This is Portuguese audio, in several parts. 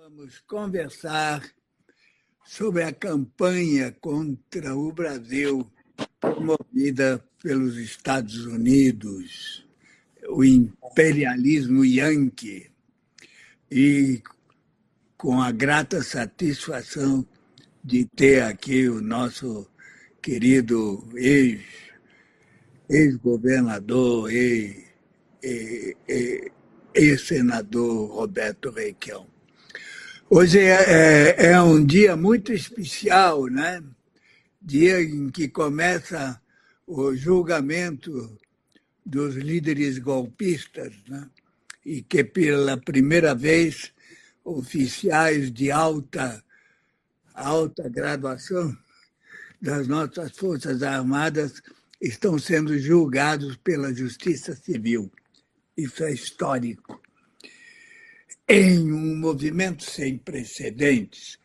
Vamos conversar sobre a campanha contra o Brasil promovida pelos Estados Unidos, o imperialismo yanqui, e com a grata satisfação de ter aqui o nosso querido ex-governador, ex-senador Roberto Requião. Hoje é um dia muito especial, né? Dia em que começa o julgamento dos líderes golpistas, né? E que pela primeira vez oficiais de alta graduação das nossas Forças Armadas estão sendo julgados pela Justiça Civil. Isso é histórico. Em um movimento sem precedentes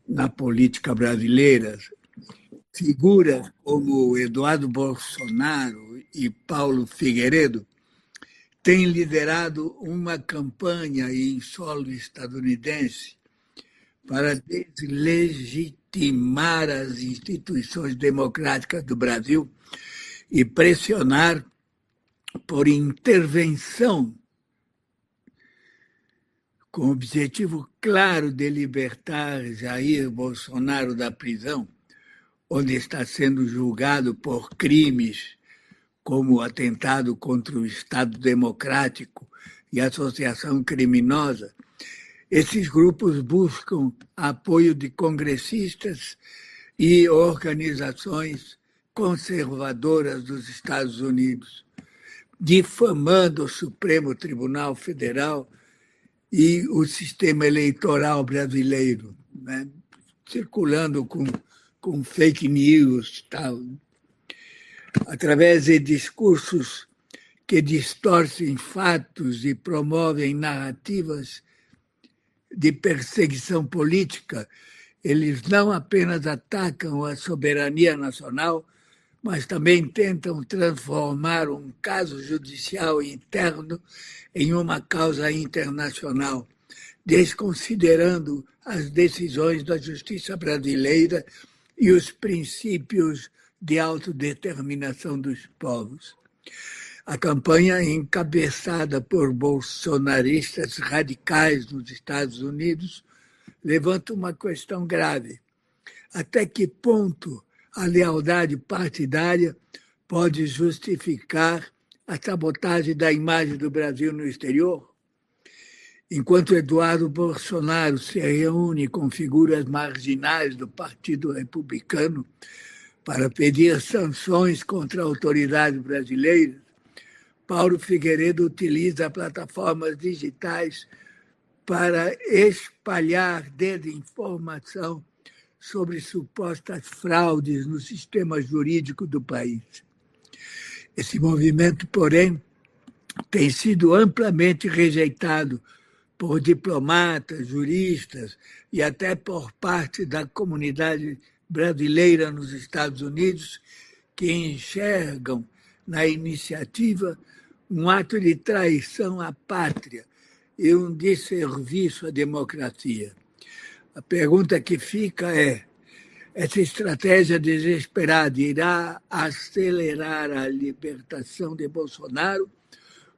na política brasileira, figuras como Eduardo Bolsonaro e Paulo Figueiredo têm liderado uma campanha em solo estadunidense para deslegitimar as instituições democráticas do Brasil e pressionar por intervenção com o objetivo claro de libertar Jair Bolsonaro da prisão, onde está sendo julgado por crimes como o atentado contra o Estado Democrático e associação criminosa. Esses grupos buscam apoio de congressistas e organizações conservadoras dos Estados Unidos, difamando o Supremo Tribunal Federal e o sistema eleitoral brasileiro, né? Circulando com fake news, tal, através de discursos que distorcem fatos e promovem narrativas de perseguição política. Eles não apenas atacam a soberania nacional, mas também tentam transformar um caso judicial interno em uma causa internacional, desconsiderando as decisões da justiça brasileira e os princípios de autodeterminação dos povos. A campanha, encabeçada por bolsonaristas radicais nos Estados Unidos, levanta uma questão grave. Até que ponto a lealdade partidária pode justificar a sabotagem da imagem do Brasil no exterior? Enquanto Eduardo Bolsonaro se reúne com figuras marginais do Partido Republicano para pedir sanções contra autoridades brasileiras, Paulo Figueiredo utiliza plataformas digitais para espalhar desinformação sobre supostas fraudes no sistema jurídico do país. Esse movimento, porém, tem sido amplamente rejeitado por diplomatas, juristas e até por parte da comunidade brasileira nos Estados Unidos, que enxergam na iniciativa um ato de traição à pátria e um desserviço à democracia. A pergunta que fica é: essa estratégia desesperada irá acelerar a libertação de Bolsonaro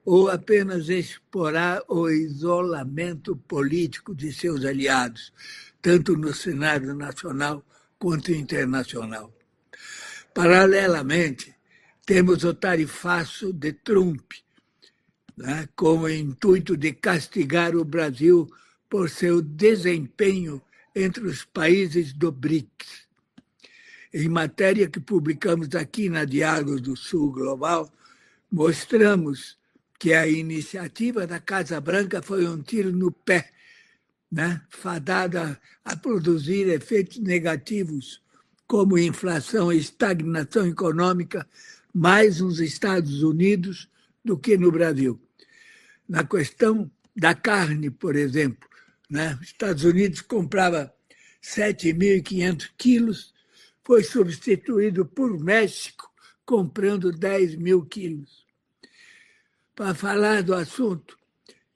ou apenas exporá o isolamento político de seus aliados, tanto no cenário nacional quanto internacional? Paralelamente, temos o tarifaço de Trump, né, com o intuito de castigar o Brasil por seu desempenho entre os países do BRICS. Em matéria que publicamos aqui na Diálogos do Sul Global, mostramos que a iniciativa da Casa Branca foi um tiro no pé, né, fadada a produzir efeitos negativos como inflação e estagnação econômica mais nos Estados Unidos do que no Brasil. Na questão da carne, por exemplo, né, os Estados Unidos comprava 7.500 quilos, foi substituído por México, comprando 10.000 quilos. Para falar do assunto,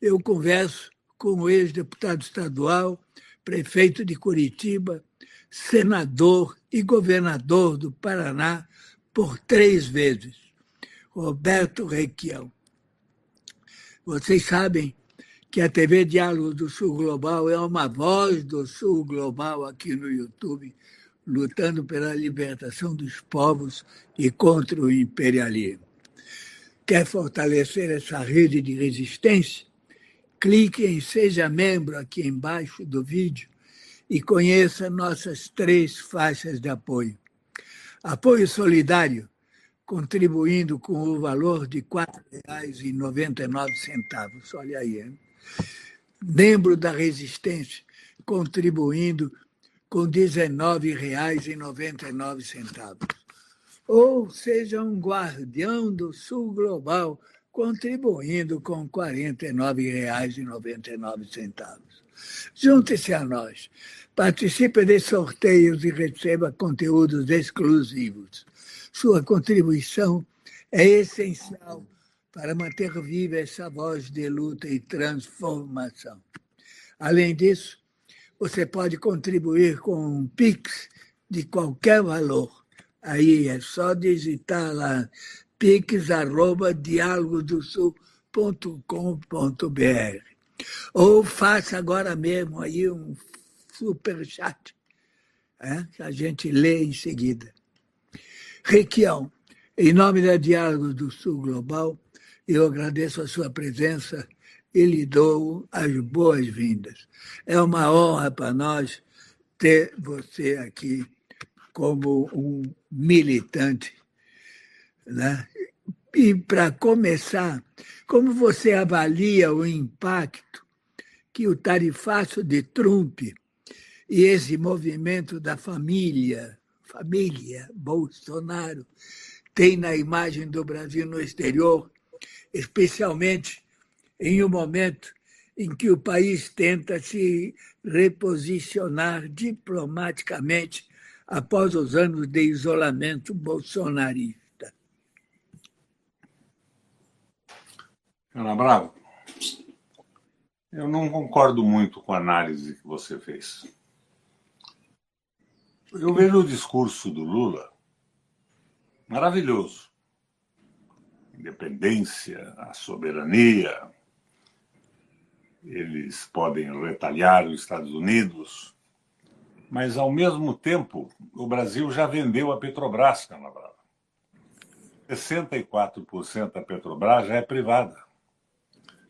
eu converso como ex-deputado estadual, prefeito de Curitiba, senador e governador do Paraná por 3 vezes, Roberto Requião. Vocês sabem que a TV Diálogo do Sul Global é uma voz do Sul Global aqui no YouTube, lutando pela libertação dos povos e contra o imperialismo. Quer fortalecer essa rede de resistência? Clique em Seja Membro aqui embaixo do vídeo e conheça nossas 3 faixas de apoio. Apoio solidário, contribuindo com o valor de R$ 4,99. Olha aí, hein? Membro da Resistência, contribuindo com R$ 19,99. Ou seja um guardião do Sul Global, contribuindo com R$ 49,99. Junte-se a nós. Participe de sorteios e receba conteúdos exclusivos. Sua contribuição é essencial para manter viva essa voz de luta e transformação. Além disso, você pode contribuir com um Pix de qualquer valor. Aí é só digitar lá pix@dialogodosul.com.br ou faça agora mesmo aí um superchat, que a gente lê em seguida. Requião, em nome da Diálogo do Sul Global, eu agradeço a sua presença e lhe dou as boas-vindas. É uma honra para nós ter você aqui como um militante, né? E, para começar, como você avalia o impacto que o tarifaço de Trump e esse movimento da família Bolsonaro tem na imagem do Brasil no exterior, especialmente em um momento em que o país tenta se reposicionar diplomaticamente após os anos de isolamento bolsonarista? Ana Bravo, eu não concordo muito com a análise que você fez. Eu vejo o discurso do Lula maravilhoso. Independência, a soberania, eles podem retalhar os Estados Unidos, mas, ao mesmo tempo, o Brasil já vendeu a Petrobras, Ana Brava. 64% da Petrobras já é privada.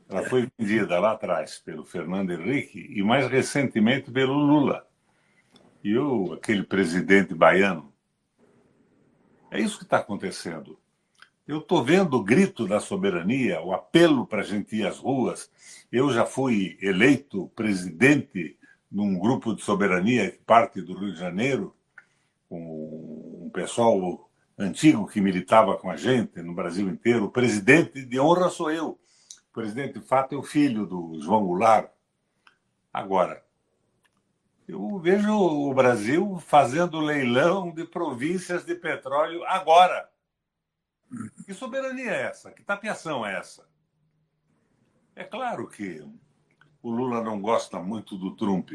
Ela foi vendida lá atrás pelo Fernando Henrique e, mais recentemente, pelo Lula. E aquele presidente baiano. É isso que está acontecendo. Eu estou vendo o grito da soberania, o apelo para a gente ir às ruas. Eu já fui eleito presidente de um grupo de soberania que parte do Rio de Janeiro, com um pessoal antigo que militava com a gente no Brasil inteiro. O presidente de honra sou eu. O presidente de fato é o filho do João Goulart. Agora, eu vejo o Brasil fazendo leilão de províncias de petróleo agora. Que soberania é essa? Que tapeação é essa? É claro que o Lula não gosta muito do Trump.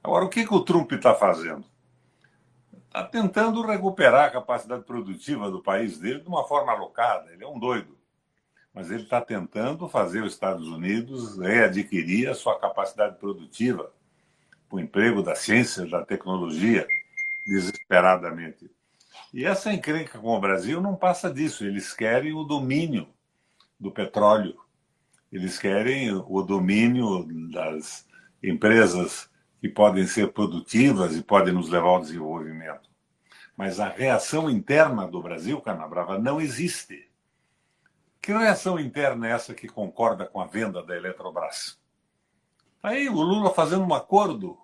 Agora, o que o Trump está fazendo? Está tentando recuperar a capacidade produtiva do país dele de uma forma alocada. Ele é um doido. Mas ele está tentando fazer os Estados Unidos readquirir a sua capacidade produtiva, o emprego da ciência, da tecnologia, desesperadamente. E essa encrenca com o Brasil não passa disso. Eles querem o domínio do petróleo. Eles querem o domínio das empresas que podem ser produtivas e podem nos levar ao desenvolvimento. Mas a reação interna do Brasil, Canabrava, não existe. Que reação interna é essa que concorda com a venda da Eletrobras? Aí o Lula fazendo um acordo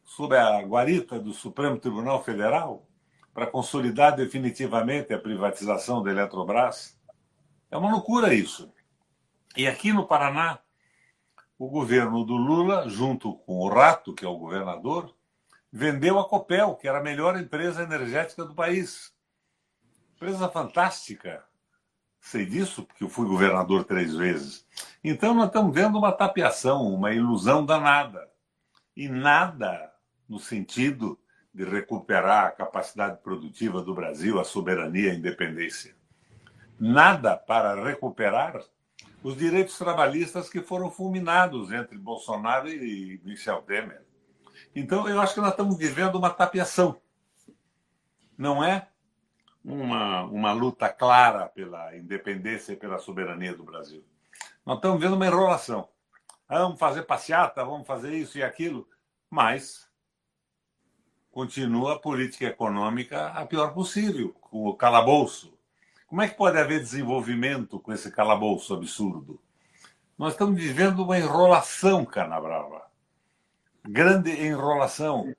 sob a guarita do Supremo Tribunal Federal para consolidar definitivamente a privatização da Eletrobras. É uma loucura isso. E aqui no Paraná, o governo do Lula, junto com o Rato, que é o governador, vendeu a Copel, que era a melhor empresa energética do país. Empresa fantástica. Sei disso, porque eu fui governador 3 vezes. Então, nós estamos vendo uma tapiação, uma ilusão danada. E nada no sentido de recuperar a capacidade produtiva do Brasil, a soberania, a independência. Nada para recuperar os direitos trabalhistas que foram fulminados entre Bolsonaro e Michel Temer. Então, eu acho que nós estamos vivendo uma tapiação. Não é uma luta clara pela independência e pela soberania do Brasil. Nós estamos vendo uma enrolação. Vamos fazer passeata, vamos fazer isso e aquilo, mas continua a política econômica a pior possível, com o calabouço. Como é que pode haver desenvolvimento com esse calabouço absurdo? Nós estamos vivendo uma enrolação, Canabrava. Grande enrolação.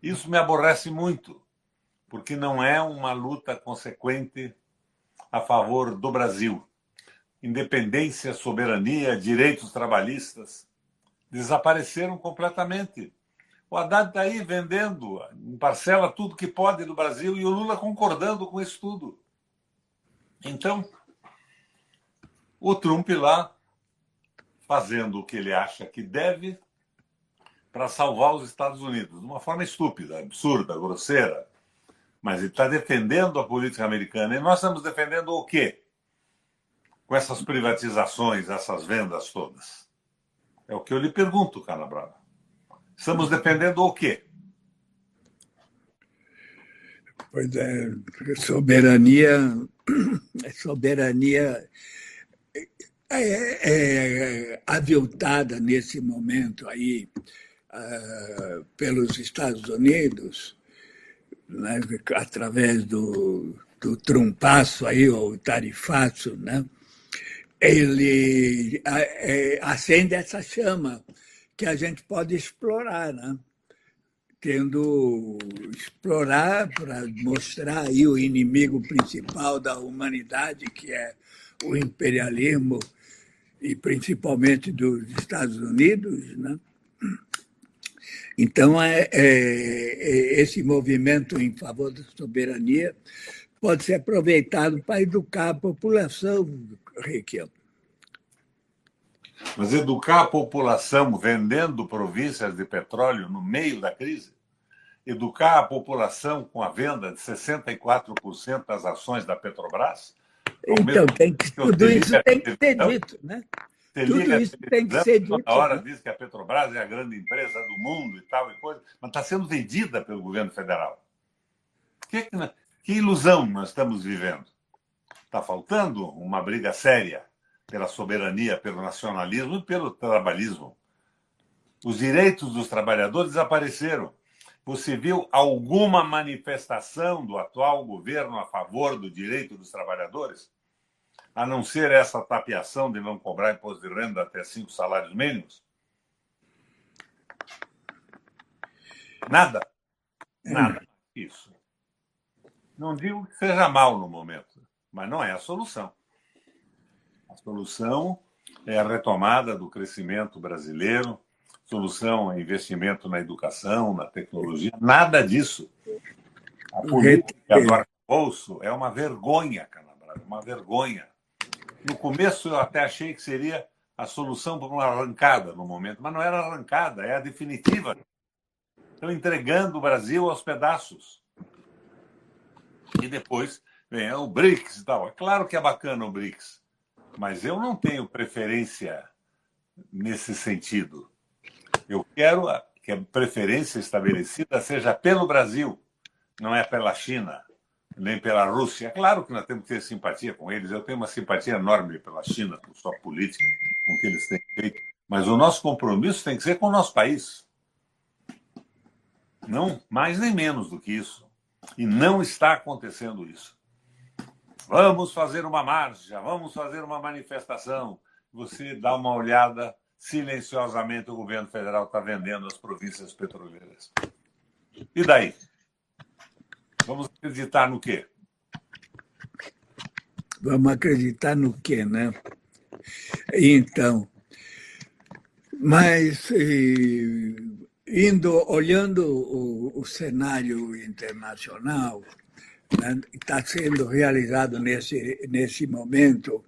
Isso me aborrece muito, porque não é uma luta consequente a favor do Brasil. Independência, soberania, direitos trabalhistas desapareceram completamente. O Haddad está aí vendendo em parcela tudo que pode do Brasil e o Lula concordando com isso tudo. Então, o Trump lá fazendo o que ele acha que deve para salvar os Estados Unidos, de uma forma estúpida, absurda, grosseira. Mas ele está defendendo a política americana. E nós estamos defendendo o quê? Com essas privatizações, essas vendas todas. É o que eu lhe pergunto, Canabrava. Estamos defendendo o quê? Pois é, soberania é aviltada nesse momento aí pelos Estados Unidos, né, através do trumpaço aí, ou tarifaço, né? Ele acende essa chama que a gente pode explorar, né? Explorar para mostrar aí o inimigo principal da humanidade, que é o imperialismo, e principalmente dos Estados Unidos, né? Então, esse movimento em favor da soberania pode ser aproveitado para educar a população, Requião. Mas educar a população vendendo províncias de petróleo no meio da crise? Educar a população com a venda de 64% das ações da Petrobras? Então, tudo isso tem que ser dito, né? Tudo isso tem que ser dito. Toda hora diz que a Petrobras é a grande empresa do mundo e tal e coisa, mas está sendo vendida pelo governo federal. Que ilusão nós estamos vivendo? Está faltando uma briga séria pela soberania, pelo nacionalismo e pelo trabalhismo. Os direitos dos trabalhadores desapareceram. Você viu alguma manifestação do atual governo a favor do direito dos trabalhadores? A não ser essa tapiação de não cobrar imposto de renda até 5 salários mínimos? Nada. Nada. Isso. Não digo que seja mal no momento, mas não é a solução. A solução é a retomada do crescimento brasileiro, solução é investimento na educação, na tecnologia, nada disso. A política do arcabouço é uma vergonha, Canabrava, uma vergonha. No começo eu até achei que seria a solução para uma arrancada no momento, mas não era arrancada, é a definitiva. Estão entregando o Brasil aos pedaços. E depois vem o BRICS e tal. É claro que é bacana o BRICS, mas eu não tenho preferência nesse sentido. Eu quero que a preferência estabelecida seja pelo Brasil, não é pela China, nem pela Rússia. É claro que nós temos que ter simpatia com eles. Eu tenho uma simpatia enorme pela China, por sua política, com o que eles têm feito. Mas o nosso compromisso tem que ser com o nosso país. Não mais nem menos do que isso. E não está acontecendo isso. Vamos fazer uma marcha, vamos fazer uma manifestação. Você dá uma olhada, silenciosamente o governo federal está vendendo as províncias petroleiras. E daí? Vamos acreditar no quê? Vamos acreditar no quê, né? Então, mas olhando o cenário internacional, né, está sendo realizado nesse momento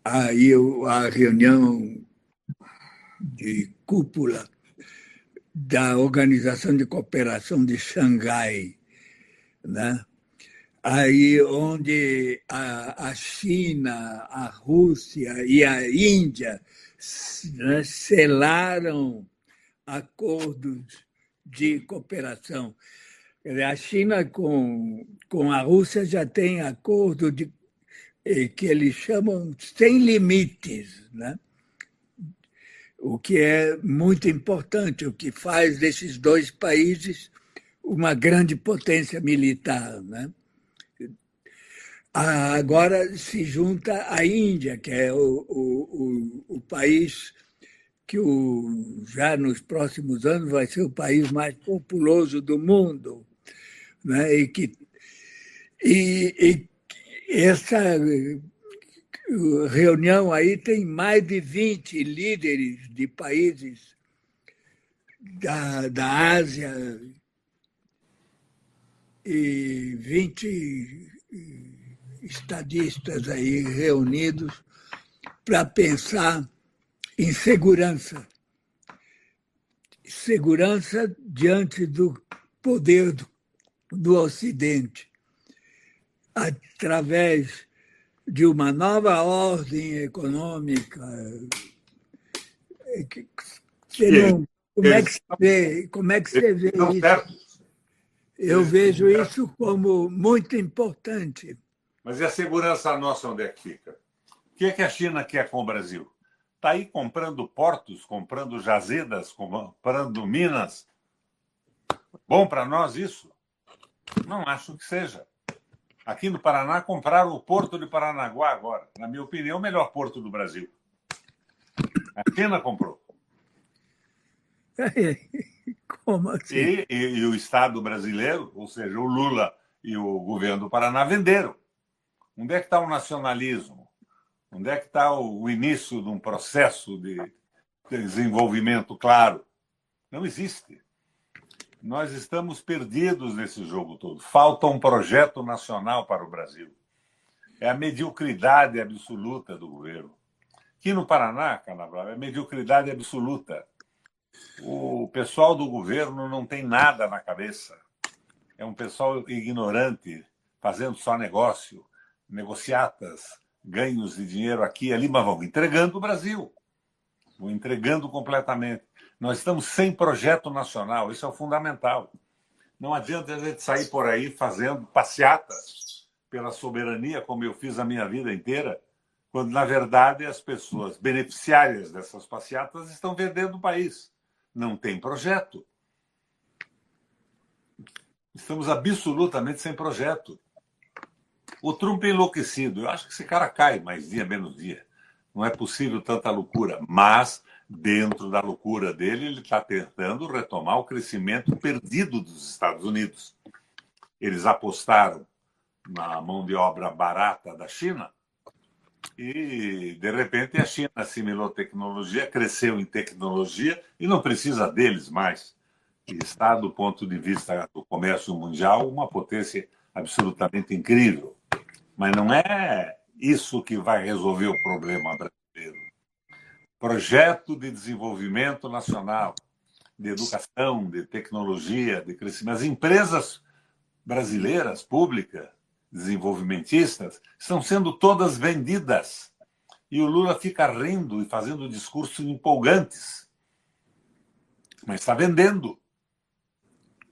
aí a reunião de cúpula da Organização de Cooperação de Xangai, né? Aí onde a China, a Rússia e a Índia, né, selaram acordos de cooperação. A China com a Rússia já tem acordo que eles chamam sem limites, né? O que é muito importante, o que faz desses dois países uma grande potência militar, né? Agora se junta a Índia, que é o país que já nos próximos anos vai ser o país mais populoso do mundo, né? E essa reunião aí tem mais de 20 líderes de países da Ásia e 20 estadistas aí reunidos para pensar em segurança. Segurança diante do poder do Ocidente, através de uma nova ordem econômica. Como é que você vê isso? Eu vejo isso como muito importante. Mas e a segurança nossa onde é que fica? O que é que a China quer com o Brasil? Está aí comprando portos, comprando jazidas, comprando minas. Bom para nós isso? Não acho que seja. Aqui no Paraná, compraram o Porto de Paranaguá agora. Na minha opinião, o melhor porto do Brasil. A China comprou. Como assim? E o Estado brasileiro, ou seja, o Lula e o governo do Paraná, venderam. Onde é que está o nacionalismo? Onde é que está o início de um processo de desenvolvimento claro? Não existe. Nós estamos perdidos nesse jogo todo. Falta um projeto nacional para o Brasil. É a mediocridade absoluta do governo. Aqui no Paraná, Canabrava, é mediocridade absoluta. O pessoal do governo não tem nada na cabeça. É um pessoal ignorante, fazendo só negócio, negociatas, ganhos de dinheiro aqui e ali, mas vão entregando o Brasil. Vão entregando completamente. Nós estamos sem projeto nacional, isso é o fundamental. Não adianta a gente sair por aí fazendo passeatas pela soberania, como eu fiz a minha vida inteira, quando, na verdade, as pessoas beneficiárias dessas passeatas estão vendendo o país. Não tem projeto. Estamos absolutamente sem projeto. O Trump é enlouquecido. Eu acho que esse cara cai mais dia, menos dia. Não é possível tanta loucura. Mas, dentro da loucura dele, ele está tentando retomar o crescimento perdido dos Estados Unidos. Eles apostaram na mão de obra barata da China e, de repente, a China assimilou tecnologia, cresceu em tecnologia e não precisa deles mais. E está, do ponto de vista do comércio mundial, uma potência absolutamente incrível. Mas não é isso que vai resolver o problema brasileiro. Projeto de desenvolvimento nacional, de educação, de tecnologia, de crescimento. As empresas brasileiras, públicas, desenvolvimentistas, estão sendo todas vendidas. E o Lula fica rindo e fazendo discursos empolgantes. Mas está vendendo.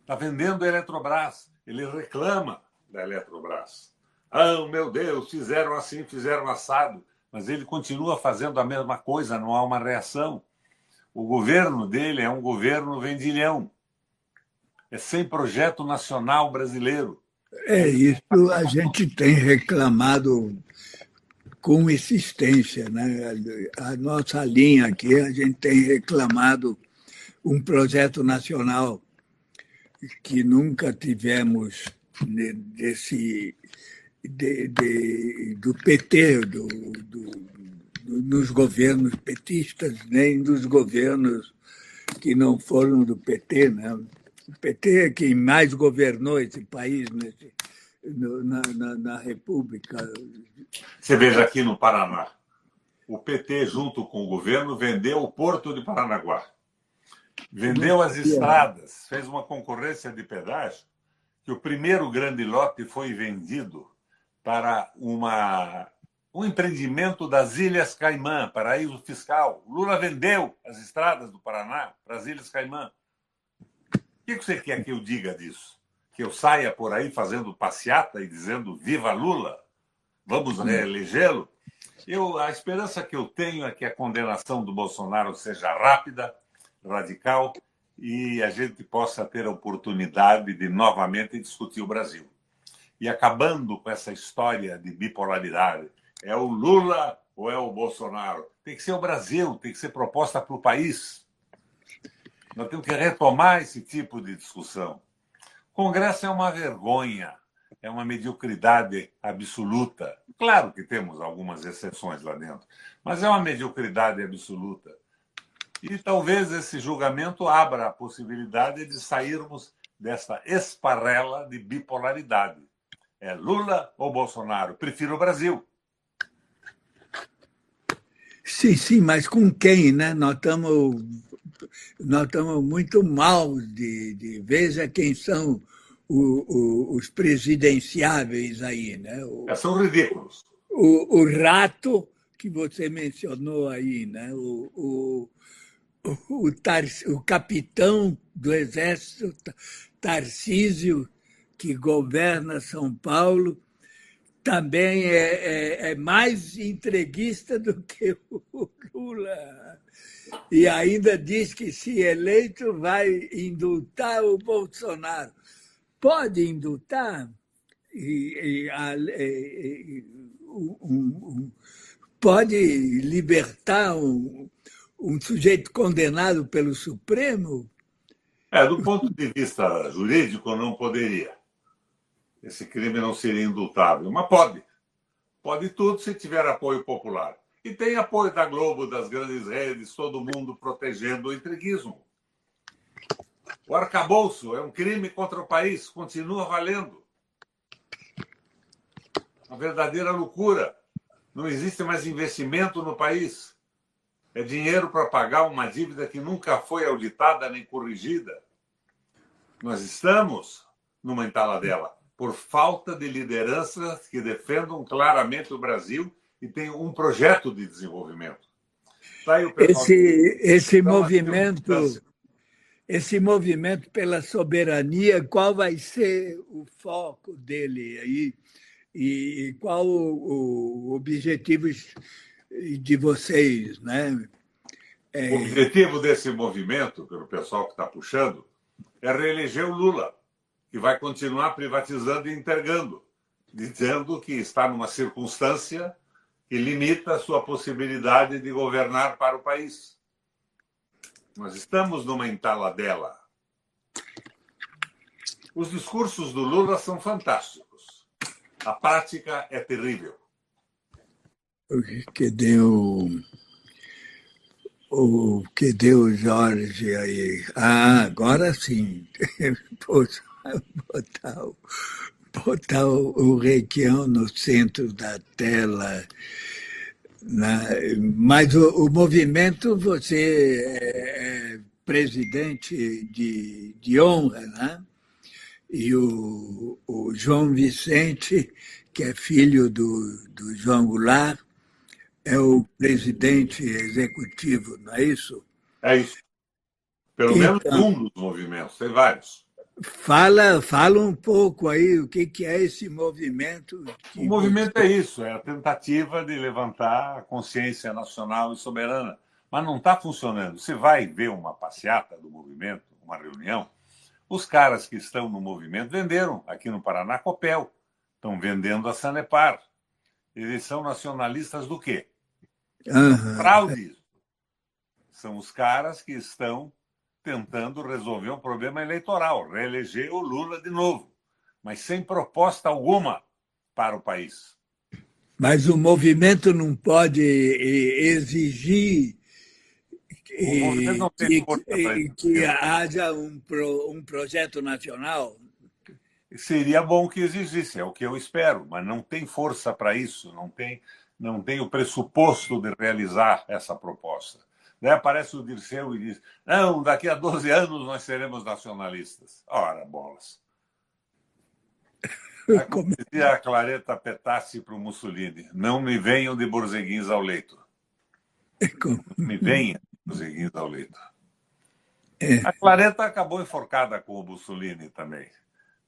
Está vendendo a Eletrobras. Ele reclama da Eletrobras. Ah, meu Deus, fizeram assim, fizeram assado. Mas ele continua fazendo a mesma coisa, não há uma reação. O governo dele é um governo vendilhão. É sem projeto nacional brasileiro. É isso, a gente tem reclamado com insistência, né? A nossa linha aqui, a gente tem reclamado um projeto nacional que nunca tivemos do PT, nos governos petistas, nem dos governos que não foram do PT, né? O PT é quem mais governou esse país na República. Você veja aqui no Paraná. o PT, junto com o governo, vendeu o Porto de Paranaguá. Vendeu as estradas, fez uma concorrência de pedágio, que o primeiro grande lote foi vendido para um empreendimento das Ilhas Caimã, paraíso fiscal. Lula vendeu as estradas do Paraná para as Ilhas Caimã. O que você quer que eu diga disso? Que eu saia por aí fazendo passeata e dizendo viva Lula? Vamos reelegê-lo? A esperança que eu tenho é que a condenação do Bolsonaro seja rápida, radical, e a gente possa ter a oportunidade de novamente discutir o Brasil. E acabando com essa história de bipolaridade, é o Lula ou é o Bolsonaro? Tem que ser o Brasil, tem que ser proposta para o país. Nós temos que retomar esse tipo de discussão. O Congresso é uma vergonha, é uma mediocridade absoluta. Claro que temos algumas exceções lá dentro, mas é uma mediocridade absoluta. E talvez esse julgamento abra a possibilidade de sairmos dessa esparrela de bipolaridade. É Lula ou Bolsonaro? Prefiro o Brasil. Sim, mas com quem, né? Nós estamos muito mal veja quem são os presidenciáveis aí, né? São ridículos. O rato que você mencionou aí, né? O capitão do Exército, Tarcísio, que governa São Paulo, também é mais entreguista do que o Lula. E ainda diz que, se eleito, vai indultar o Bolsonaro. Pode indultar? Pode libertar um sujeito condenado pelo Supremo? Do ponto de vista jurídico, não poderia. Esse crime não seria indultável, mas pode. Pode tudo se tiver apoio popular. E tem apoio da Globo, das grandes redes, todo mundo protegendo o entreguismo. O arcabouço é um crime contra o país, continua valendo. Uma verdadeira loucura. Não existe mais investimento no país. É dinheiro para pagar uma dívida que nunca foi auditada nem corrigida. Nós estamos numa entaladela por falta de lideranças que defendam claramente o Brasil e tenham um projeto de desenvolvimento. Tá aí o pessoal esse movimento pela soberania, qual vai ser o foco dele aí? E qual o objetivo de vocês, né? O objetivo desse movimento, pelo pessoal que está puxando, é reeleger o Lula, que vai continuar privatizando e entregando, dizendo que está numa circunstância que limita a sua possibilidade de governar para o país. Nós estamos numa entaladela. Os discursos do Lula são fantásticos. A prática é terrível. Que deu Jorge aí? Agora sim. Botar o Requião no centro da tela. Mas o movimento, você é presidente de honra, né? E o João Vicente, que é filho do João Goulart, é o presidente executivo, não é isso? É isso. Pelo menos um dos movimentos, tem vários. Fala um pouco aí o que é esse movimento. O movimento é isso, é a tentativa de levantar a consciência nacional e soberana. Mas não está funcionando. Você vai ver uma passeata do movimento, uma reunião, os caras que estão no movimento venderam aqui no Paraná Copel, estão vendendo a Sanepar. Eles são nacionalistas do quê? Fraudes. São os caras que estão tentando resolver um problema eleitoral, reeleger o Lula de novo, mas sem proposta alguma para o país. Mas o movimento não pode exigir que haja um projeto nacional? Seria bom que exigisse, é o que eu espero, mas não tem força para isso, não tem não tem o pressuposto de realizar essa proposta. Daí aparece o Dirceu e diz, não, daqui a 12 anos nós seremos nacionalistas. Ora, bolas. É como dizia a Claretta Petassi para o Mussolini, não me venham de borzeguins ao leito. Não me venham de borzeguins ao leito. A Claretta acabou enforcada com o Mussolini também,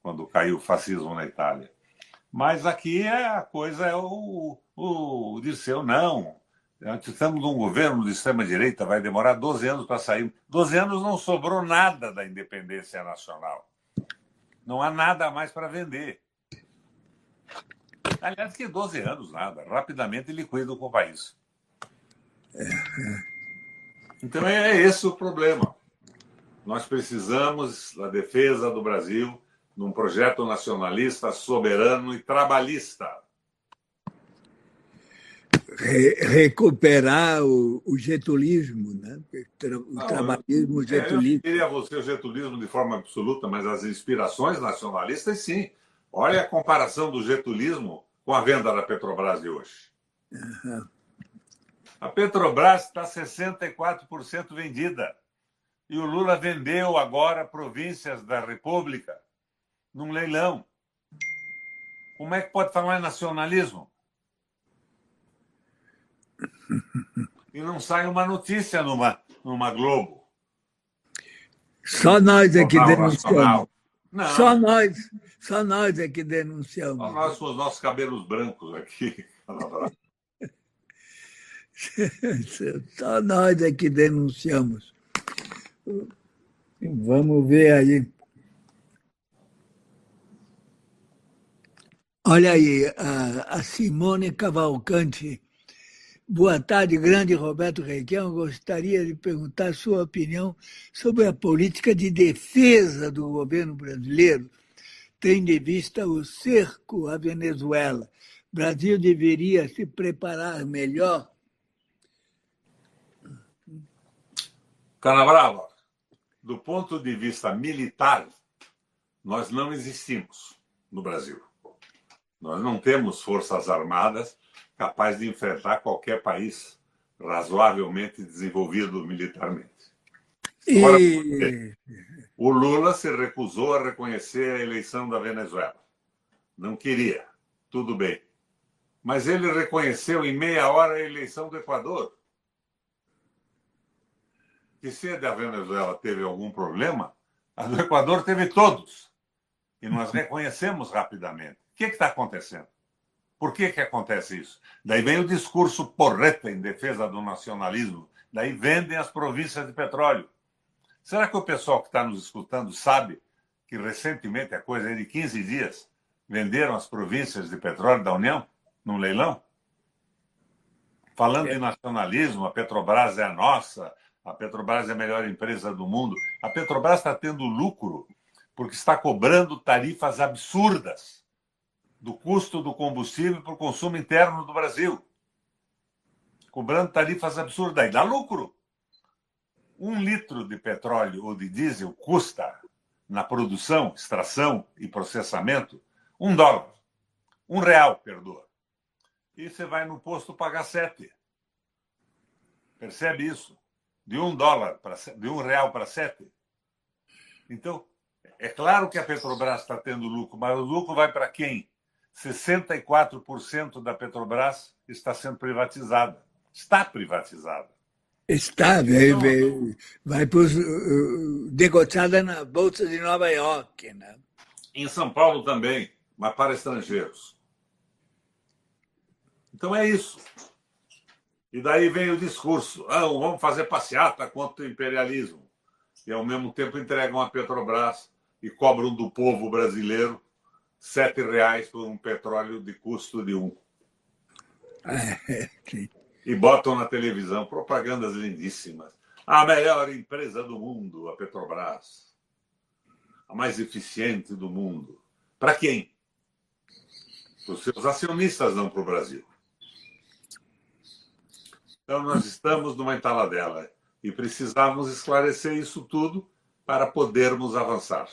quando caiu o fascismo na Itália. Mas aqui a coisa é o Dirceu, não. Estamos num governo de extrema-direita, vai demorar 12 anos para sair. 12 anos não sobrou nada da independência nacional. Não há nada mais para vender. Aliás, que 12 anos, nada. Rapidamente liquida o país. Então é esse o problema. Nós precisamos da defesa do Brasil num projeto nacionalista, soberano e trabalhista. Recuperar o getulismo, né? O trabalhismo, o getulismo. Eu queria você o getulismo de forma absoluta, mas as inspirações nacionalistas, sim. Olha a comparação do getulismo com a venda da Petrobras de hoje. Uhum. A Petrobras está 64% vendida. E o Lula vendeu agora províncias da República num leilão. Como é que pode falar em nacionalismo? E não sai uma notícia numa Globo. Só nós é que denunciamos. Não. Só nós é que denunciamos. Só nós com os nossos cabelos brancos aqui. Só nós é que denunciamos. Vamos ver aí. Olha aí, a Simone Cavalcante. Boa tarde, grande Roberto Requião. Gostaria de perguntar sua opinião sobre a política de defesa do governo brasileiro, tendo em vista o cerco à Venezuela. O Brasil deveria se preparar melhor? Canabrava, do ponto de vista militar, nós não existimos no Brasil. Nós não temos forças armadas capazes de enfrentar qualquer país razoavelmente desenvolvido militarmente. Agora, o Lula se recusou a reconhecer a eleição da Venezuela. Não queria. Tudo bem. Mas ele reconheceu em meia hora a eleição do Equador. Que se a da Venezuela teve algum problema, a do Equador teve todos. E nós reconhecemos rapidamente. O que está acontecendo? Por que acontece isso? Daí vem o discurso porreta em defesa do nacionalismo. Daí vendem as províncias de petróleo. Será que o pessoal que está nos escutando sabe que recentemente, a coisa é de 15 dias, venderam as províncias de petróleo da União num leilão? Falando de nacionalismo, a Petrobras é a nossa, a Petrobras é a melhor empresa do mundo. A Petrobras está tendo lucro porque está cobrando tarifas absurdas do custo do combustível para o consumo interno do Brasil. Cobrando tarifas absurdas. Aí dá lucro. 1 litro de petróleo ou de diesel custa, na produção, extração e processamento, $1. R$1, perdoa. E você vai no posto pagar 7. Percebe isso? De R$1 para 7. Então, é claro que a Petrobras está tendo lucro, mas o lucro vai para quem? 64% da Petrobras está sendo privatizada. Está privatizada. Está, vai negociada na Bolsa de Nova York. Né? Em São Paulo também, mas para estrangeiros. Então é isso. E daí vem o discurso. Vamos fazer passeata contra o imperialismo. E ao mesmo tempo entregam a Petrobras e cobram do povo brasileiro R$7 por um petróleo de custo de 1. Sim. E botam na televisão propagandas lindíssimas. A melhor empresa do mundo, a Petrobras. A mais eficiente do mundo. Para quem? Para os seus acionistas, não para o Brasil. Então, nós estamos numa entaladela e precisamos esclarecer isso tudo para podermos avançar.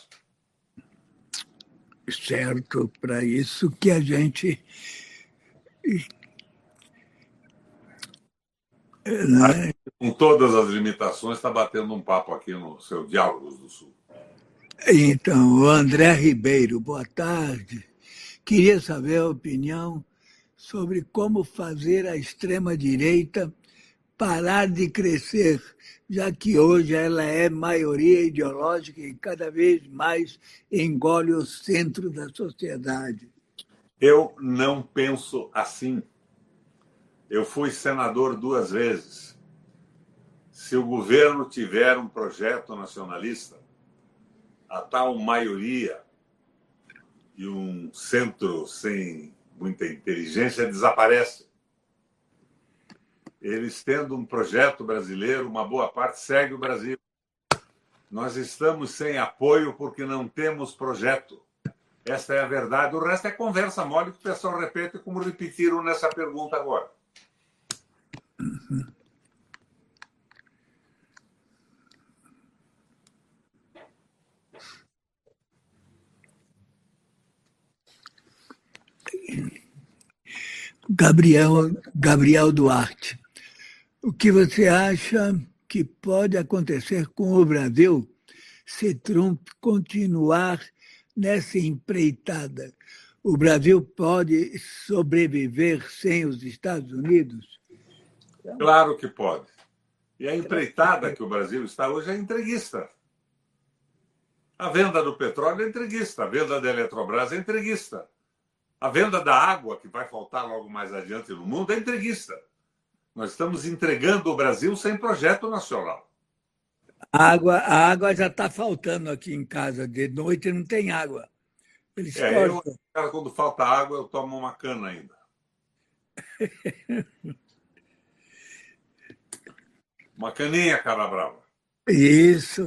Certo, para isso que a gente né? Com todas as limitações, está batendo um papo aqui no seu Diálogos do Sul. Então, o André Ribeiro, boa tarde. Queria saber a opinião sobre como fazer a extrema-direita parar de crescer, já que hoje ela é maioria ideológica e cada vez mais engole o centro da sociedade. Eu não penso assim. Eu fui senador 2 vezes. Se o governo tiver um projeto nacionalista, a tal maioria e um centro sem muita inteligência desaparece. Eles tendo um projeto brasileiro, uma boa parte segue o Brasil. Nós estamos sem apoio porque não temos projeto. Esta é a verdade. O resto é conversa mole que o pessoal repete, como repetiram nessa pergunta agora. Gabriel Duarte, o que você acha que pode acontecer com o Brasil se Trump continuar nessa empreitada? O Brasil pode sobreviver sem os Estados Unidos? Claro que pode. E a empreitada que o Brasil está hoje é entreguista. A venda do petróleo é entreguista, a venda da Eletrobras é entreguista. A venda da água, que vai faltar logo mais adiante no mundo, é entreguista. Nós estamos entregando o Brasil sem projeto nacional. A água já está faltando aqui em casa. De noite não tem água. Eles cortam. Quando falta água, eu tomo uma cana ainda. Uma caninha, cara brava. Isso,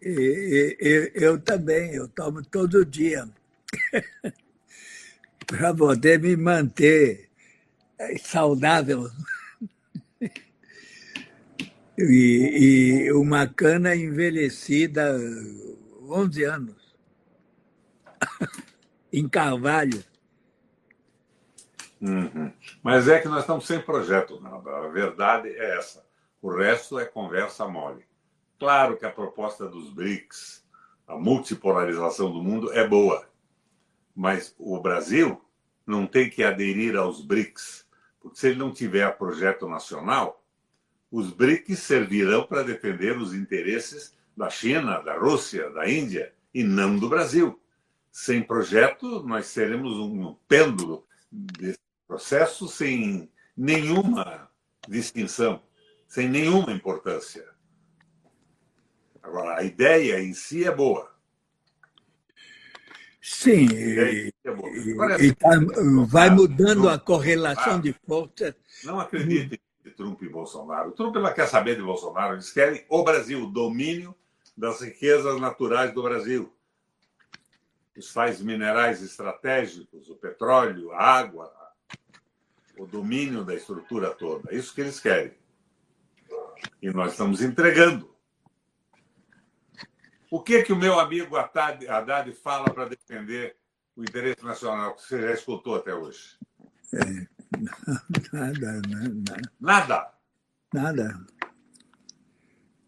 eu também, eu tomo todo dia. Para poder me manter saudável. E uma cana envelhecida 11 anos, em carvalho. Uhum. Mas é que nós estamos sem projeto, nada. A verdade é essa. O resto é conversa mole. Claro que a proposta dos BRICS, a multipolarização do mundo, é boa. Mas o Brasil não tem que aderir aos BRICS, porque se ele não tiver projeto nacional, os BRICS servirão para defender os interesses da China, da Rússia, da Índia, e não do Brasil. Sem projeto, nós seremos um pêndulo desse processo sem nenhuma distinção, sem nenhuma importância. Agora, a ideia em si é boa. Sim, vai mudando a correlação de forças. Não acredite em Trump e Bolsonaro. O Trump não quer saber de Bolsonaro. Eles querem o Brasil, o domínio das riquezas naturais do Brasil. Os sais minerais estratégicos, o petróleo, a água, o domínio da estrutura toda. É isso que eles querem. E nós estamos entregando. O que o meu amigo Haddad fala para defender o interesse nacional, que você já escutou até hoje? Nada.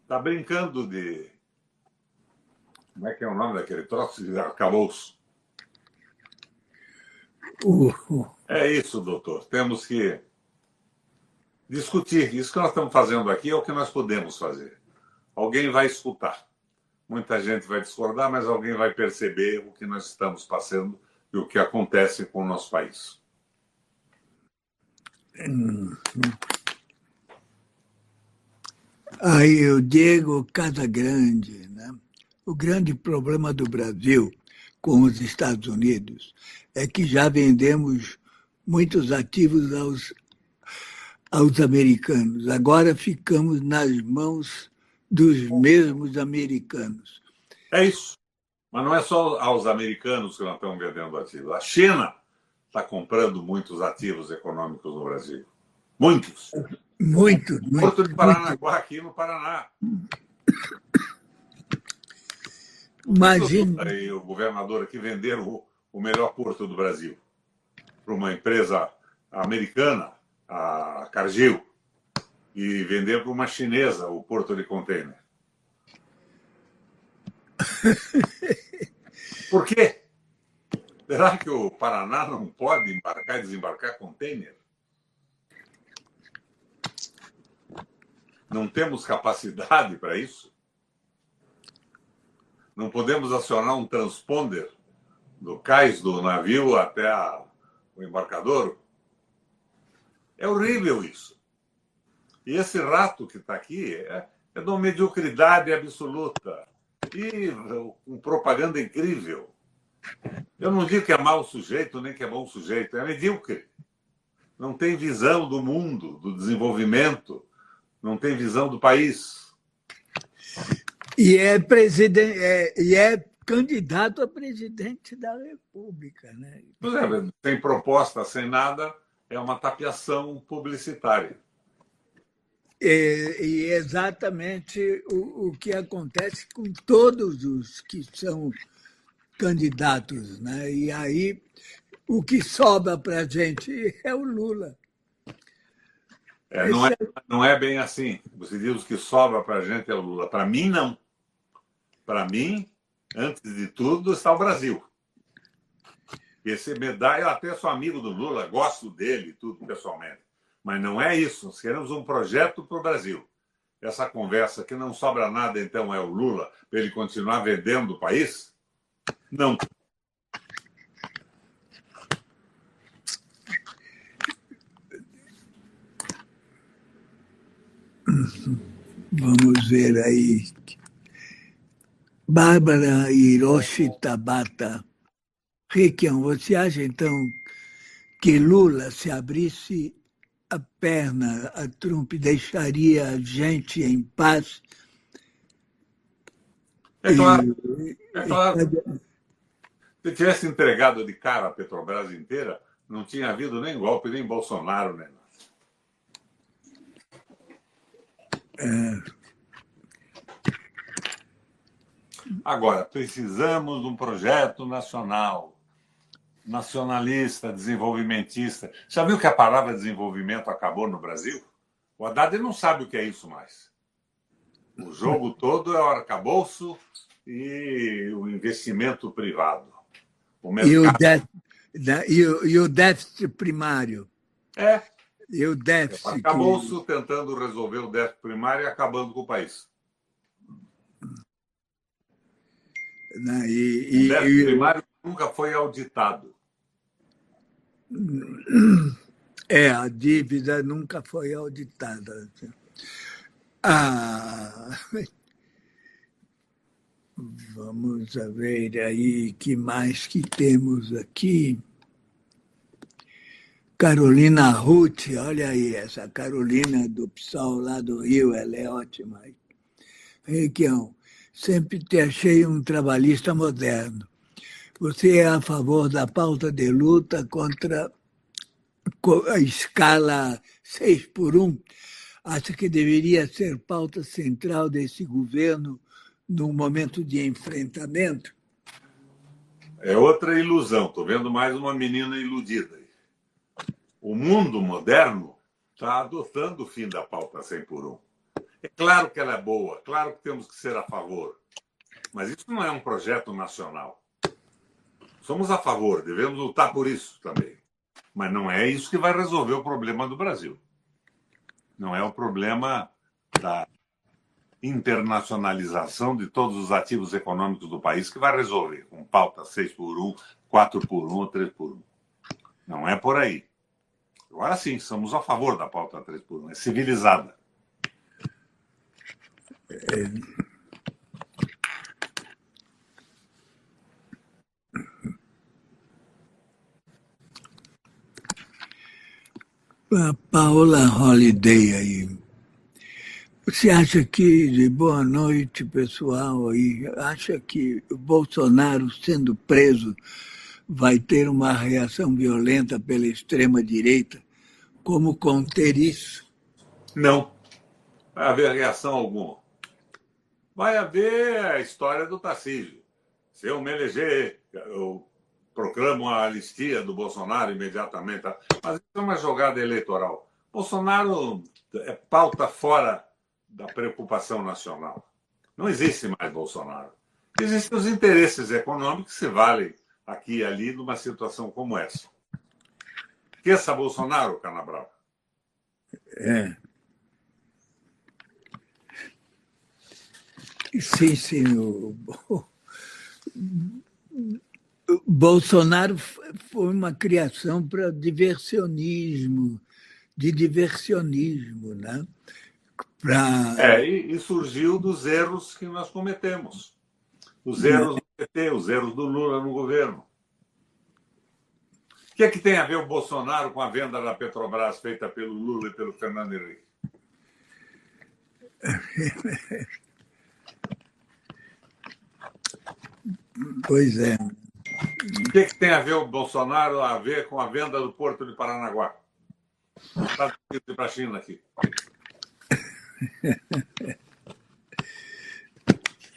Está brincando de... Como é que é o nome daquele troço? De arcabouço. É isso, doutor. Temos que discutir. Isso que nós estamos fazendo aqui é o que nós podemos fazer. Alguém vai escutar. Muita gente vai discordar, mas alguém vai perceber o que nós estamos passando e o que acontece com o nosso país. Aí o Diego Casagrande, né? O grande problema do Brasil com os Estados Unidos é que já vendemos muitos ativos aos americanos. Agora ficamos nas mãos dos mesmos americanos. É isso. Mas não é só aos americanos que nós estamos vendendo ativos. A China está comprando muitos ativos econômicos no Brasil. Muitos. Muito. Porto de Paranaguá, aqui no Paraná. Imagina. Aí, o governador aqui vender o melhor porto do Brasil para uma empresa americana, a Cargill. e vender para uma chinesa o porto de container. Por quê? Será que o Paraná não pode embarcar e desembarcar container? Não temos capacidade para isso? Não podemos acionar um transponder do cais do navio até o embarcador? É horrível isso. E esse rato que está aqui é de uma mediocridade absoluta e com propaganda incrível. Eu não digo que é mau sujeito, nem que é bom sujeito, é medíocre. Não tem visão do mundo, do desenvolvimento, não tem visão do país. E é presidente, e é candidato a presidente da República, né? Pois é, sem proposta, sem nada, é uma tapeação publicitária. E exatamente o que acontece com todos os que são candidatos, né? E aí o que sobra para a gente é o Lula. Não é bem assim. Você diz que sobra para a gente é o Lula. Para mim, não. Para mim, antes de tudo, está o Brasil. Esse medalha, eu até sou amigo do Lula, gosto dele, tudo pessoalmente. Mas não é isso. Nós queremos um projeto para o Brasil. Essa conversa que não sobra nada, então, é o Lula, para ele continuar vendendo o país? Não. Vamos ver aí. Bárbara Hiroshi Tabata. Requião, você acha, então, que Lula, se abrisse a perna a Trump, deixaria a gente em paz? É claro. É claro. Se tivesse entregado de cara a Petrobras inteira, não tinha havido nem golpe, nem Bolsonaro, né? Agora, precisamos de um projeto nacional, nacionalista, desenvolvimentista. Já viu que a palavra desenvolvimento acabou no Brasil? O Haddad não sabe o que é isso mais. O jogo todo é o arcabouço e o investimento privado. O mercado... e o déficit primário. E o déficit. O arcabouço tentando resolver o déficit primário e acabando com o país. O déficit primário nunca foi auditado. A dívida nunca foi auditada. Vamos ver aí que mais que temos aqui. Carolina Ruth, olha aí, essa Carolina do PSOL lá do Rio, ela é ótima. Requião, sempre te achei um trabalhista moderno. Você é a favor da pauta de luta contra a escala 6x1? Acha que deveria ser pauta central desse governo num momento de enfrentamento? É outra ilusão. Estou vendo mais uma menina iludida. O mundo moderno está adotando o fim da pauta 100x1. É claro que ela é boa, claro que temos que ser a favor, mas isso não é um projeto nacional. Somos a favor, devemos lutar por isso também. Mas não é isso que vai resolver o problema do Brasil. Não é o problema da internacionalização de todos os ativos econômicos do país que vai resolver com pauta 6x1, 4x1 ou 3x1. Não é por aí. Agora sim, somos a favor da pauta 3x1. É civilizada. A Paola Holiday aí. Você acha que, boa noite, pessoal, aí, acha que o Bolsonaro, sendo preso, vai ter uma reação violenta pela extrema-direita? Como conter isso? Não. Vai haver reação alguma. Vai haver a história do Tarcísio. Se eu me eleger, eu proclamo a anistia do Bolsonaro imediatamente. Mas isso é uma jogada eleitoral. Bolsonaro é pauta fora da preocupação nacional. Não existe mais Bolsonaro. Existem os interesses econômicos que se valem aqui e ali numa situação como essa. Esqueça Bolsonaro, Canabrava. É. Sim, sim. O Bolsonaro foi uma criação para diversionismo, né? E surgiu dos erros que nós cometemos. Os erros do PT, os erros do Lula no governo. O que é que tem a ver o Bolsonaro com a venda da Petrobras feita pelo Lula e pelo Fernando Henrique? Pois é. O que é que tem a ver o Bolsonaro a ver com a venda do Porto de Paranaguá? Estados Unidos e para a China aqui.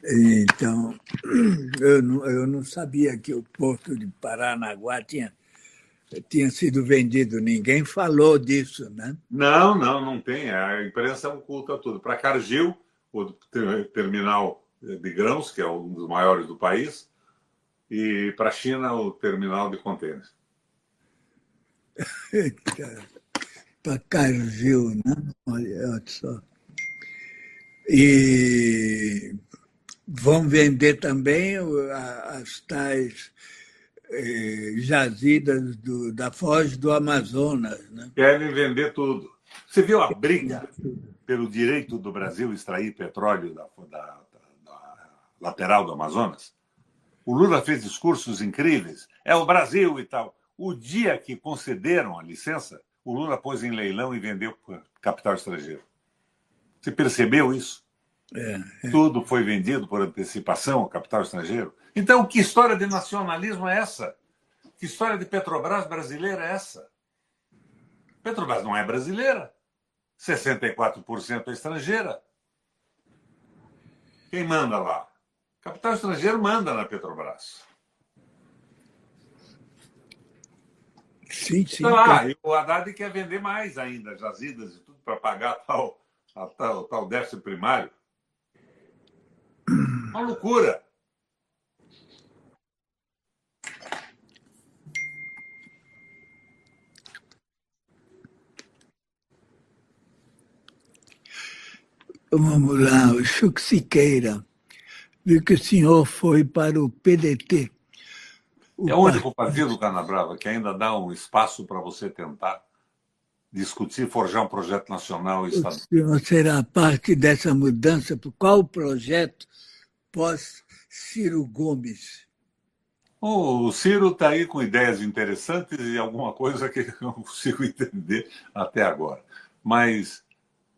Então, eu não sabia que o Porto de Paranaguá tinha sido vendido. Ninguém falou disso, né? Não tem. A imprensa oculta tudo. Para Cargill, o terminal de grãos, que é um dos maiores do país, e para a China, o terminal de contêineres. Para Cargill, né? Olha só. E vão vender também as tais jazidas da Foz do Amazonas, né? Querem vender tudo. Você viu a briga pelo direito do Brasil extrair petróleo da lateral do Amazonas? O Lula fez discursos incríveis. É o Brasil e tal. O dia que concederam a licença, o Lula pôs em leilão e vendeu para capital estrangeiro. Você percebeu isso? Tudo foi vendido por antecipação ao capital estrangeiro. Então, que história de nacionalismo é essa? Que história de Petrobras brasileira é essa? Petrobras não é brasileira. 64% é estrangeira. Quem manda lá? Capital estrangeiro manda na Petrobras. Sim. E o Haddad quer vender mais ainda, jazidas e tudo, para pagar tal déficit primário. Uma loucura. Vamos lá, o Chuck Siqueira. Viu que o senhor foi para o PDT. É o único partido, Canabrava, que ainda dá um espaço para você tentar discutir, forjar um projeto nacional e estadual. O senhor será parte dessa mudança? Por qual projeto pós-Ciro Gomes? O Ciro está aí com ideias interessantes e alguma coisa que eu não consigo entender até agora. Mas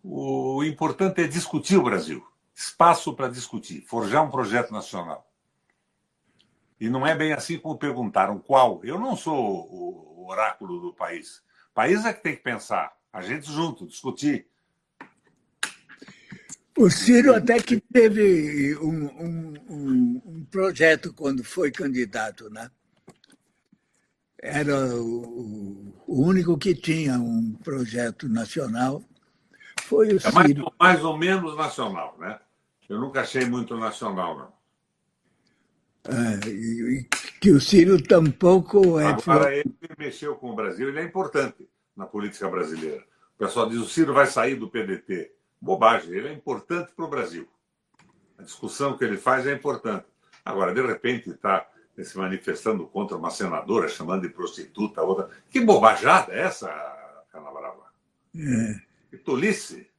o importante é discutir o Brasil. Espaço para discutir, forjar um projeto nacional. E não é bem assim como perguntaram qual. Eu não sou o oráculo do país. O país é que tem que pensar. A gente junto, discutir. O Ciro até que teve um projeto quando foi candidato, né? Era o único que tinha um projeto nacional. Foi o Ciro. É mais ou menos nacional, né? Eu nunca achei muito nacional, não. E que o Ciro tampouco é. Agora, ele mexeu com o Brasil, ele é importante na política brasileira. O pessoal diz que o Ciro vai sair do PDT. Bobagem, ele é importante para o Brasil. A discussão que ele faz é importante. Agora, de repente, está se manifestando contra uma senadora, chamando de prostituta, outra. Que bobajada é essa, Canabrava? Que tolice.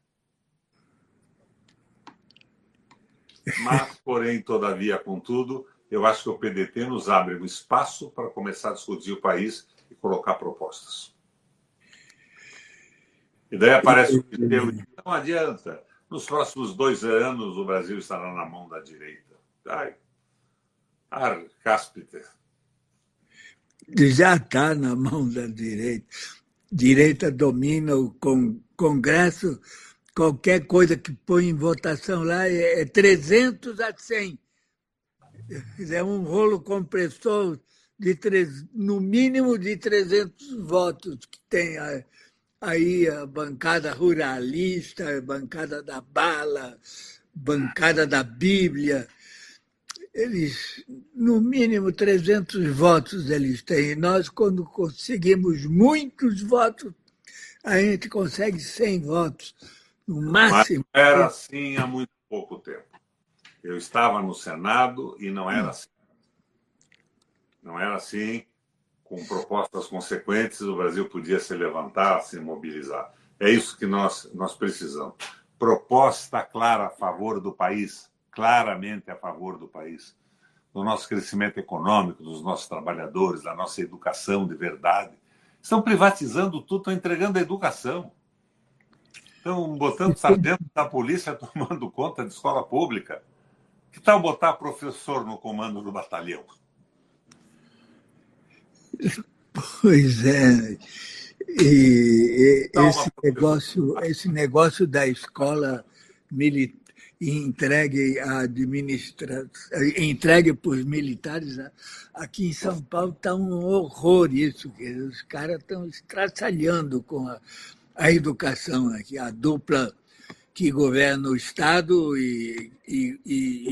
Mas, porém, todavia, contudo, eu acho que o PDT nos abre um espaço para começar a discutir o país e colocar propostas. E daí aparece o PT. Não adianta. Nos próximos 2 anos, o Brasil estará na mão da direita. Ai, cáspita. Já está na mão da direita. Direita domina o Congresso. Qualquer coisa que põe em votação lá é 300 a 100. É um rolo compressor no mínimo de 300 votos que tem aí a bancada ruralista, a bancada da bala, bancada da Bíblia. Eles, no mínimo, 300 votos eles têm. Nós, quando conseguimos muitos votos, a gente consegue 100 votos, no Mas máximo. era assim há muito pouco tempo. Eu estava no Senado e não era assim. Não era assim, com propostas consequentes, o Brasil podia se levantar, se mobilizar. É isso que nós precisamos. Proposta clara a favor do país, claramente a favor do país, do nosso crescimento econômico, dos nossos trabalhadores, da nossa educação de verdade. Estão privatizando tudo, estão entregando a educação. Estão botando sargento da polícia tomando conta de escola pública. Que tal botar professor no comando do batalhão? Pois é. E esse negócio da escola militar entregue para os militares, aqui em São Paulo está um horror isso, que os caras estão estraçalhando com a educação aqui, a dupla que governa o Estado e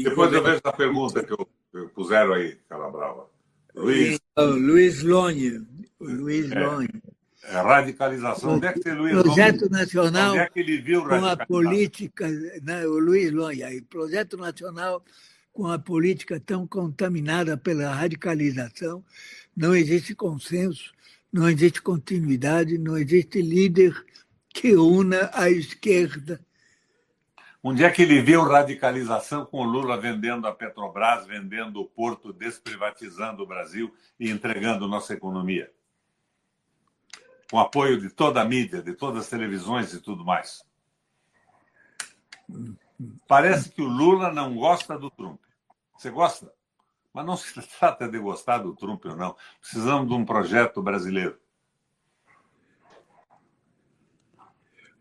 Depois eu vejo a pergunta que eu puseram aí, Calabrava. Luiz Lonhe. Luiz Lonhe. Radicalização. Onde é que tem Luiz Projeto Lonhe? Nacional Onde é que ele viu com a radicalização? política, né, o Luiz Lonhe, aí, Projeto Nacional com a política tão contaminada pela radicalização, não existe consenso, não existe continuidade, não existe líder que una a esquerda. Onde é que ele viu radicalização com o Lula vendendo a Petrobras, vendendo o porto, desprivatizando o Brasil e entregando nossa economia? Com apoio de toda a mídia, de todas as televisões e tudo mais. Parece que o Lula não gosta do Trump. Você gosta? Mas não se trata de gostar do Trump ou não. Precisamos de um projeto brasileiro.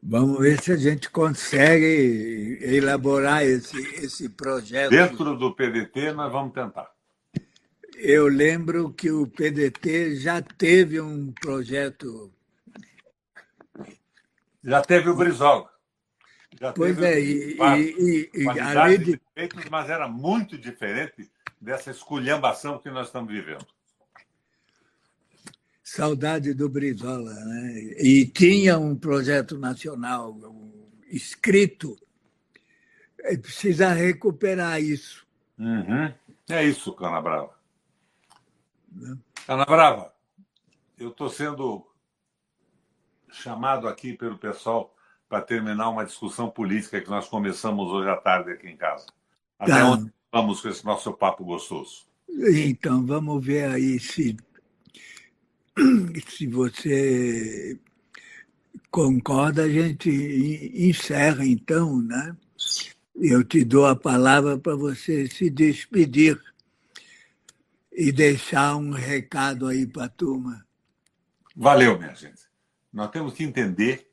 Vamos ver se a gente consegue elaborar esse projeto. Dentro do PDT, nós vamos tentar. Eu lembro que o PDT já teve um projeto. Já teve o Brizola. Já Pois teve além de defeitos, mas era muito diferente dessa esculhambação que nós estamos vivendo. Saudade do Brizola, né? E tinha um projeto nacional escrito. Precisa recuperar isso. Uhum. É isso, Canabrava. Canabrava, eu estou sendo chamado aqui pelo pessoal para terminar uma discussão política que nós começamos hoje à tarde aqui em casa. Até onde vamos com esse nosso papo gostoso? Então, vamos ver aí se você concorda, a gente encerra então, né? Eu te dou a palavra para você se despedir e deixar um recado aí para a turma. Valeu, minha gente. Nós temos que entender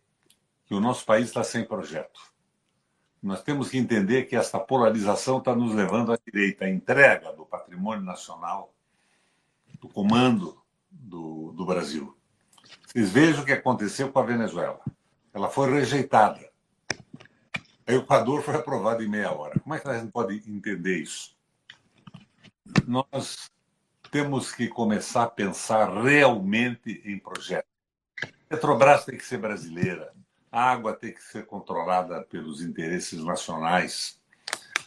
que o nosso país está sem projeto. Nós temos que entender que essa polarização está nos levando à direita. A entrega do patrimônio nacional, do comando do Brasil. Vocês vejam o que aconteceu com a Venezuela. Ela foi rejeitada. O Equador foi aprovado em meia hora. Como é que a gente pode entender isso? Nós temos que começar a pensar realmente em projetos. Petrobras tem que ser brasileira. A água tem que ser controlada pelos interesses nacionais.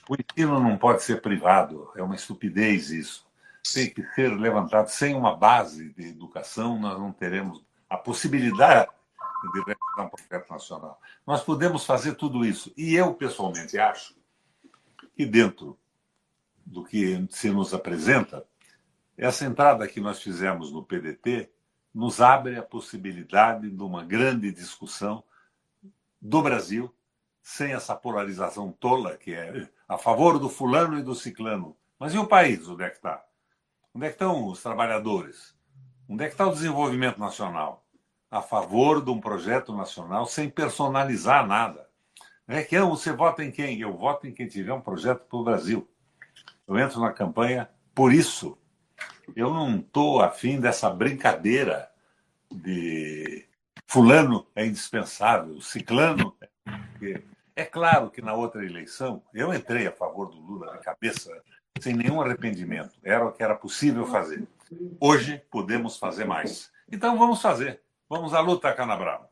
O ensino não pode ser privado. É uma estupidez isso. Tem que ser levantado. Sem uma base de educação, nós não teremos a possibilidade de realizar um projeto nacional. Nós podemos fazer tudo isso. E eu, pessoalmente, acho que dentro do que se nos apresenta, essa entrada que nós fizemos no PDT nos abre a possibilidade de uma grande discussão do Brasil, sem essa polarização tola que é a favor do fulano e do ciclano. Mas e o país, onde é que está? Onde é que estão os trabalhadores? Onde é que está o desenvolvimento nacional? A favor de um projeto nacional sem personalizar nada. É que você vota em quem? Eu voto em quem tiver um projeto para o Brasil. Eu entro na campanha por isso. Eu não estou afim dessa brincadeira de fulano é indispensável, ciclano. É claro que na outra eleição eu entrei a favor do Lula de cabeça, sem nenhum arrependimento. Era o que era possível fazer. Hoje podemos fazer mais. Então vamos fazer. Vamos à luta, Canabrava.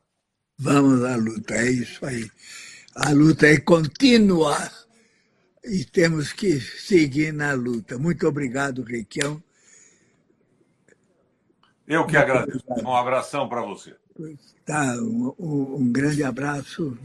Vamos à luta, é isso aí. A luta é contínua e temos que seguir na luta. Muito obrigado, Requião. Eu que agradeço. Um abração para você. Tá, um grande abraço.